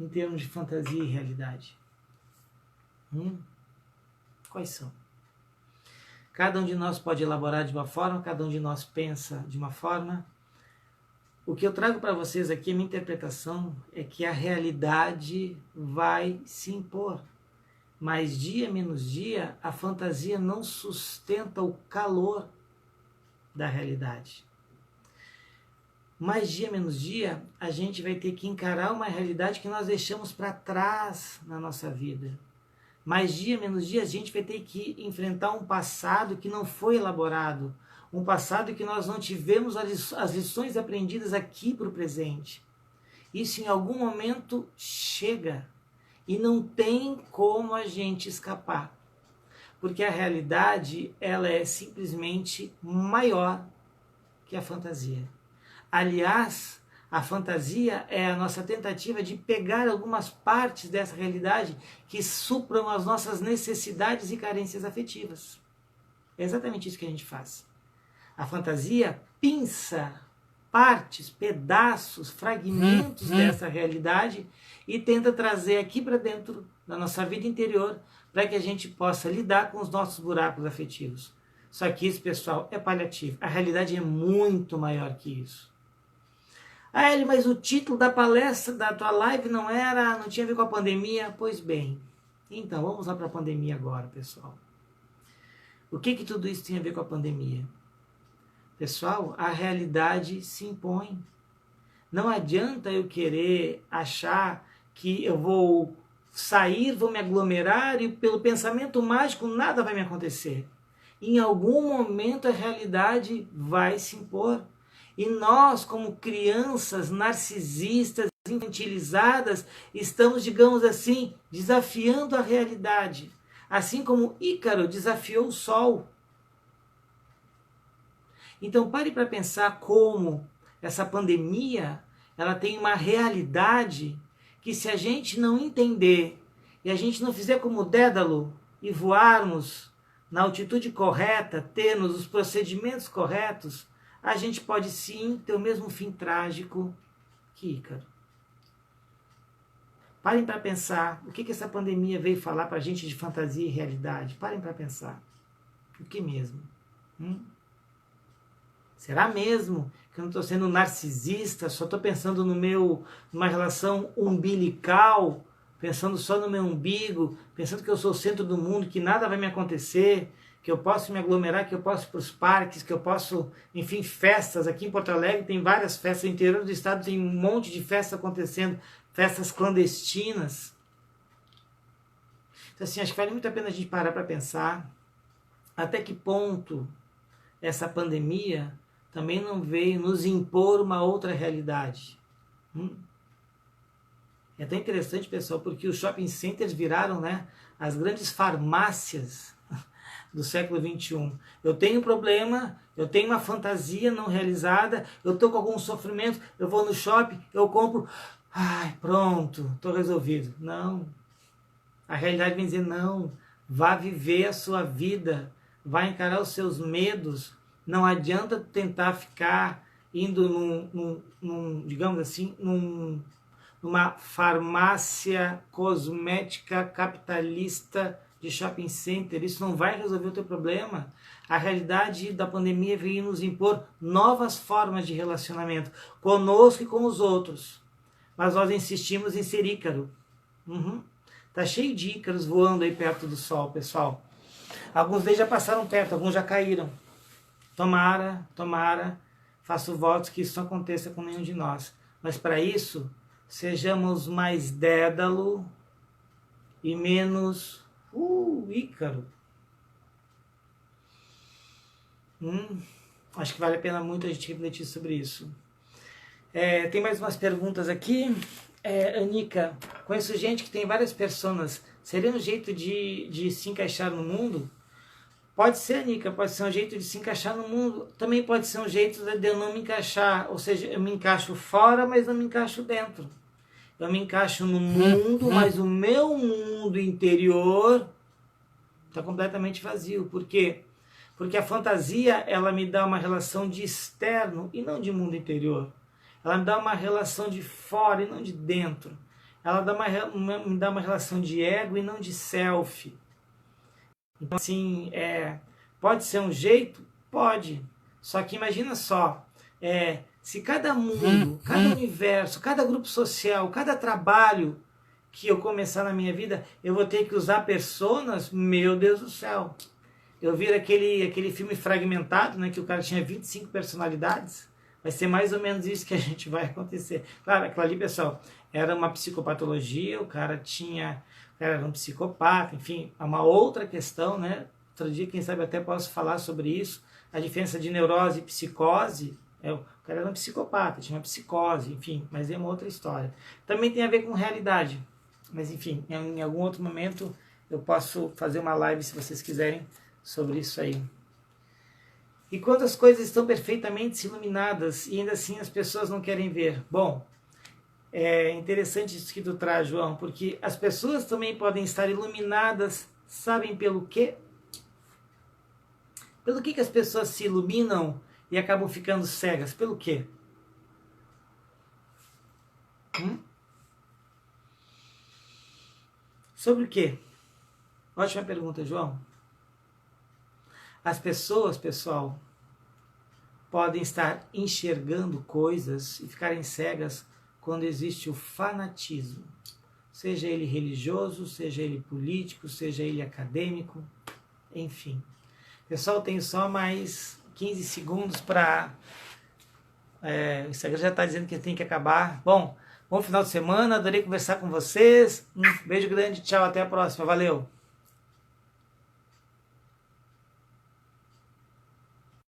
Em termos de fantasia e realidade? Quais são? Cada um de nós pode elaborar de uma forma, cada um de nós pensa de uma forma. O que eu trago para vocês aqui, a minha interpretação, é que a realidade vai se impor. Mas dia menos dia, a fantasia não sustenta o calor da realidade. Mais dia menos dia, a gente vai ter que encarar uma realidade que nós deixamos para trás na nossa vida. Mais dia menos dia, a gente vai ter que enfrentar um passado que não foi elaborado, um passado que nós não tivemos as lições aprendidas aqui para o presente. Isso em algum momento chega e não tem como a gente escapar, porque a realidade ela é simplesmente maior que a fantasia. Aliás, a fantasia é a nossa tentativa de pegar algumas partes dessa realidade que supram as nossas necessidades e carências afetivas. É exatamente isso que a gente faz. A fantasia pinça partes, pedaços, fragmentos dessa realidade e tenta trazer aqui para dentro da nossa vida interior para que a gente possa lidar com os nossos buracos afetivos. Só que isso, pessoal, é paliativo. A realidade é muito maior que isso. Ah, Eli, mas o título da palestra da tua live não tinha a ver com a pandemia? Pois bem, então vamos lá para a pandemia agora, pessoal. O que tudo isso tem a ver com a pandemia? Pessoal, a realidade se impõe. Não adianta eu querer achar que eu vou sair, vou me aglomerar e pelo pensamento mágico nada vai me acontecer. Em algum momento a realidade vai se impor. E nós, como crianças narcisistas, infantilizadas, estamos, digamos assim, desafiando a realidade. Assim como Ícaro desafiou o sol. Então pare para pensar como essa pandemia, ela tem uma realidade que, se a gente não entender e a gente não fizer como Dédalo e voarmos na altitude correta, termos os procedimentos corretos, a gente pode sim ter o mesmo fim trágico que Ícaro. Parem para pensar o que essa pandemia veio falar para a gente de fantasia e realidade. Parem para pensar. O que mesmo? Será mesmo que eu não estou sendo narcisista, só estou pensando numa relação umbilical, pensando só no meu umbigo, pensando que eu sou o centro do mundo, que nada vai me acontecer, que eu posso me aglomerar, que eu posso ir para os parques, que eu posso, enfim, festas. Aqui em Porto Alegre tem várias festas, no interior do estado tem um monte de festas acontecendo, festas clandestinas. Então, assim, acho que vale muito a pena a gente parar para pensar até que ponto essa pandemia também não veio nos impor uma outra realidade. É até interessante, pessoal, porque os shopping centers viraram, né, as grandes farmácias do século XXI. Eu tenho um problema, eu tenho uma fantasia não realizada, eu estou com algum sofrimento, eu vou no shopping, eu compro, ai, pronto, estou resolvido. Não. A realidade vem dizer não. Vá viver a sua vida, vá encarar os seus medos. Não adianta tentar ficar indo digamos assim, numa farmácia cosmética capitalista de shopping center. Isso não vai resolver o teu problema. A realidade da pandemia veio nos impor novas formas de relacionamento conosco e com os outros. Mas nós insistimos em ser Ícaro. Tá cheio de Ícaros voando aí perto do sol, pessoal. Alguns deles já passaram perto, alguns já caíram. Tomara, faço votos que isso não aconteça com nenhum de nós. Mas para isso, sejamos mais Dédalo e menos Ícaro. Acho que vale a pena muito a gente refletir sobre isso. Tem mais umas perguntas aqui. Anica, conheço gente que tem várias personas. Seria um jeito de se encaixar no mundo? Pode ser, Anica, pode ser um jeito de se encaixar no mundo. Também pode ser um jeito de eu não me encaixar. Ou seja, eu me encaixo fora, mas não me encaixo dentro. Eu me encaixo no mundo, mas o meu mundo interior está completamente vazio. Por quê? Porque a fantasia, ela me dá uma relação de externo e não de mundo interior. Ela me dá uma relação de fora e não de dentro. Ela me dá uma relação de ego e não de self. Então, assim, pode ser um jeito? Pode. Só que imagina só, se cada mundo, cada universo, cada grupo social, cada trabalho que eu começar na minha vida, eu vou ter que usar personas, meu Deus do céu. Eu vi aquele filme Fragmentado, né, que o cara tinha 25 personalidades. Vai ser mais ou menos isso que a gente vai acontecer. Claro, aquilo ali, pessoal, era uma psicopatologia, o cara era um psicopata, enfim, é uma outra questão, né? Outro dia, quem sabe, até posso falar sobre isso. A diferença de neurose e psicose, o cara era um psicopata, tinha uma psicose, enfim, mas é uma outra história. Também tem a ver com realidade, mas enfim, em algum outro momento eu posso fazer uma live, se vocês quiserem, sobre isso aí. E quando as coisas estão perfeitamente iluminadas e ainda assim as pessoas não querem ver? Bom, é interessante isso que tu traz, João, porque as pessoas também podem estar iluminadas, sabem pelo quê? Pelo que as pessoas se iluminam e acabam ficando cegas? Pelo quê? Sobre o quê? Ótima pergunta, João. As pessoas, pessoal, podem estar enxergando coisas e ficarem cegas quando existe o fanatismo. Seja ele religioso, seja ele político, seja ele acadêmico, enfim. Pessoal, tenho só mais 15 segundos para... o Instagram já está dizendo que tem que acabar. Bom final de semana, adorei conversar com vocês. Um beijo grande, tchau, até a próxima, valeu!